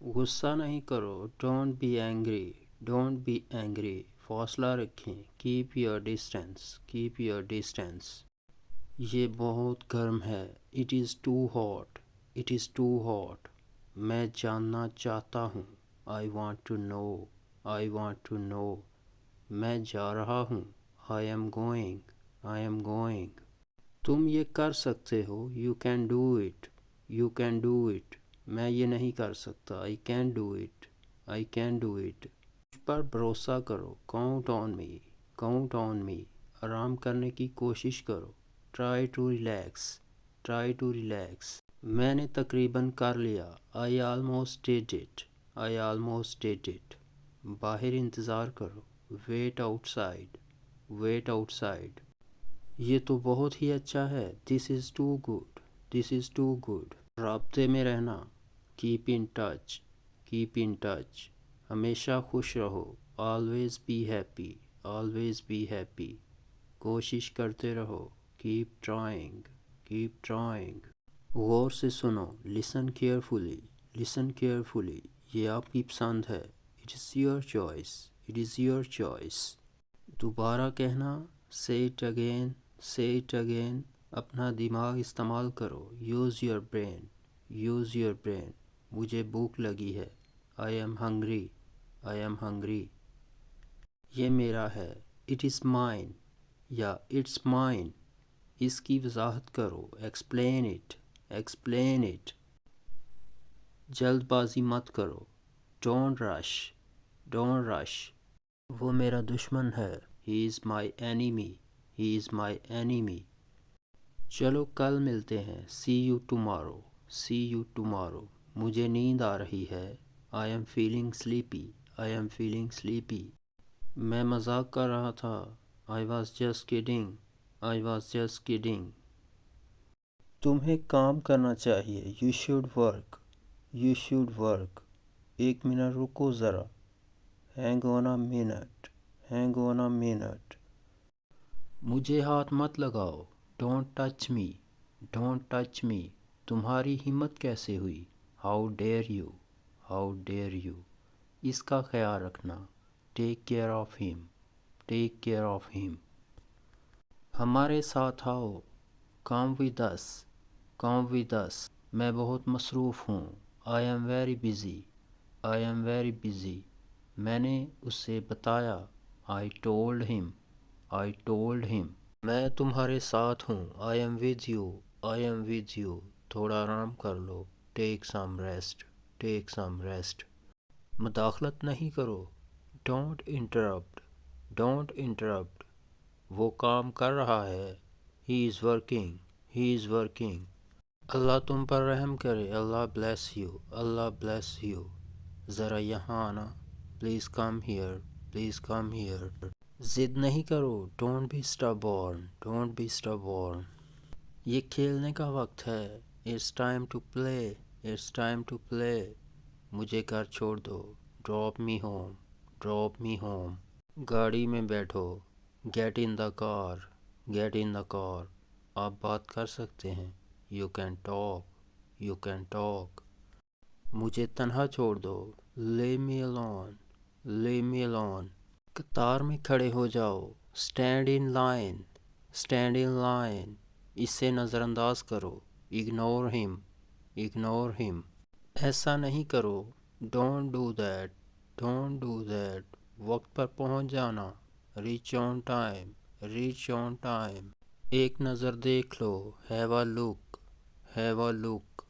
غصہ نہیں کرو. Don't be angry. Don't be angry. فاصلہ رکھیں. Keep your distance. Keep your distance. یہ بہت گرم ہے. It is too hot. It is too hot. میں جاننا چاہتا ہوں. I want to know. I want to know. میں جا رہا ہوں. I am going. I am going. تم یہ کر سکتے ہو. You can do it. You can do it. میں یہ نہیں کر سکتا. آئی can do it. I can do it. مجھ پر بھروسہ کرو. Count on me. Count on me. آرام کرنے کی کوشش کرو. Try to relax. Try to relax. میں نے تقریباً کر لیا. I almost did it. I almost did it. باہر انتظار کرو. Wait outside. Wait outside. یہ تو بہت ہی اچھا ہے. This is too good. This is too good. رابطے میں رہنا. Keep in touch. Cap in touch. ہمیشہ خوش رہو. Always be happy. Always be happy. کوشش کرتے رہو. Keep trying. Keep trying. غور سے سنو. Listen carefully. Listen carefully. یہ آپ کی پسند ہے. It is your choice. It is your choice. دوبارہ کہنا. say it again. say it again. اپنا دماغ استعمال کرو. Use your brain. Use your brain. مجھے بھوک لگی ہے. I am hungry. I am hungry. یہ میرا ہے. اٹ از مائن یا اٹس مائن. اس کی وضاحت کرو. Explain it. Explain it. جلد بازی مت کرو. Don't rush. Don't rush. وہ میرا دشمن ہے. He is my enemy. He is my enemy. چلو کل ملتے ہیں. See you tomorrow. See you tomorrow. مجھے نیند آ رہی ہے. I am feeling sleepy. I am feeling sleepy. میں مذاق کر رہا تھا. I was just kidding. I was just kidding. تمہیں کام کرنا چاہیے. You should work. You should work. ایک منٹ رکو ذرا. Hang on a minute. Hang on a minute. مجھے ہاتھ مت لگاؤ. Don't touch me. Don't touch me. تمہاری ہمت کیسے ہوئی. How dare you. How dare you. اس کا خیال رکھنا. ٹیک care of him. Take care of him. ہمارے ساتھ آؤ. Come with us. Come with us. میں بہت مصروف ہوں. I am very busy. I am very busy. میں نے اسے بتایا. I told him. I told him. میں تمہارے ساتھ ہوں. I M with you. I am with you. تھوڑا آرام کر لو. ٹیک سم ریسٹ. ٹیک سم ریسٹ. مداخلت نہیں کرو. Don't interrupt. Don't interrupt. وہ کام کر رہا ہے. He is working. He is working. اللہ تم پر رحم کرے. Allah bless you. Allah bless you. ذرا یہاں آنا. Please come here. Please come here. ضد نہیں کرو. Don't be stubborn. Don't be stubborn. یہ کھیلنے کا وقت ہے. It's time to play. It's time to play. مجھے گھر چھوڑ دو. Drop me home. Drop me home. گاڑی میں بیٹھو. Get in the car. Get in the car. آپ بات کر سکتے ہیں. You can talk. You can talk. مجھے تنہا چھوڑ دو. لیو می الون. لیو می الون. قطار میں کھڑے ہو جاؤ. Stand in line. Stand in line. اسے نظر انداز کرو. اگنور ہم. اگنور ہم. ایسا نہیں کرو. Don't do that. Don't do that. وقت پر پہنچ جانا. Reach on time. Reach on time. ایک نظر دیکھ لو. Have a look. Have a لک.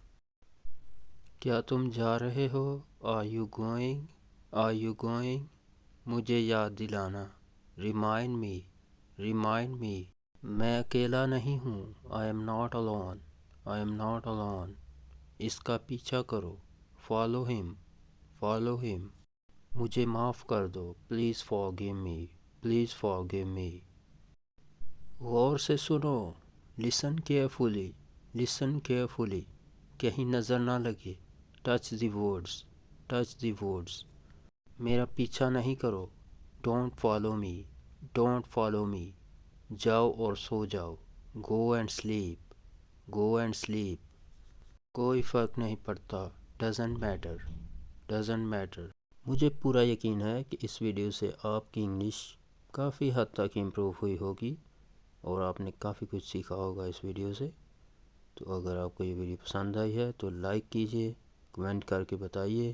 کیا تم جا رہے ہو. Are you going. Are you going. مجھے یاد دلانا. Remind me. Remind me. میں اکیلا نہیں ہوں. I am not alone. I am not alone. اس کا پیچھا کرو. فالو ہم. فالو ہم. مجھے معاف کر دو. Please forgive me. Please forgive me. غور سے سنو. Listen carefully. Listen carefully. کہیں نظر نہ لگے. Touch the words. Touch the words. میرا پیچھا نہیں کرو. Don't follow me. Don't follow me. جاؤ اور سو جاؤ. Go and sleep. Go and sleep. کوئی فرق نہیں پڑتا. Doesn't matter. doesn't matter. مجھے پورا یقین ہے کہ اس ویڈیو سے آپ کی انگلش کافی حد تک امپروو ہوئی ہوگی اور آپ نے کافی کچھ سیکھا ہوگا اس ویڈیو سے. تو اگر آپ کو یہ ویڈیو پسند آئی ہے تو لائک کیجئے، کمنٹ کر کے بتائیے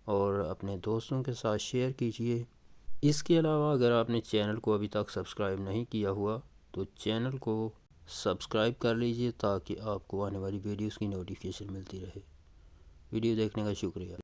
اور اپنے دوستوں کے ساتھ شیئر کیجئے. اس کے علاوہ اگر آپ نے چینل کو ابھی تک سبسکرائب نہیں کیا ہوا تو چینل کو سبسکرائب کر لیجئے تاکہ آپ کو آنے والی ویڈیوز کی نوٹیفیکیشن ملتی رہے. ویڈیو دیکھنے کا شکریہ.